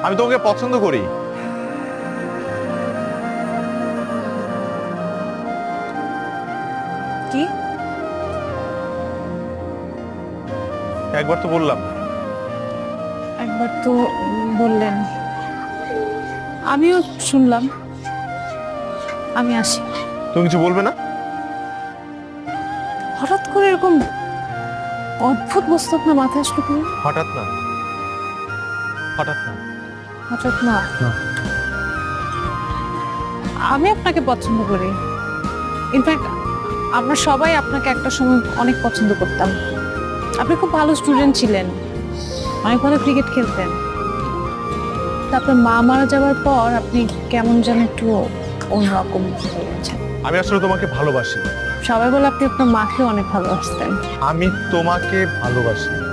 আমি তোমাকে পছন্দ করি। কি? একবার তো বললাম। একবার তো বললেন, আমিও শুনলাম। আমি আসি। তুমি কিছু বলবে না? হঠাৎ করে এরকম অদ্ভুত বস্তু আপনার মাথায় আসলো কেন? হঠাৎ না, হঠাৎ না। হঠাৎ না। না। আমি আপনাকে পছন্দ করি। ইনফ্যাক্ট আমরা সবাই আপনাকে একটা সময় অনেক পছন্দ করতাম। আপনি খুব ভালো স্টুডেন্ট ছিলেন, অনেক ভালো ক্রিকেট খেলতেন। তারপর মা মারা যাওয়ার পর আপনি কেমন যেন একটু অন্যরকম হয়ে গেছেন। আমি আসলে তোমাকে ভালোবাসি। সবাই বলে আপনি আপনার মাকে অনেক ভালোবাসতেন। আমি তোমাকে ভালোবাসি।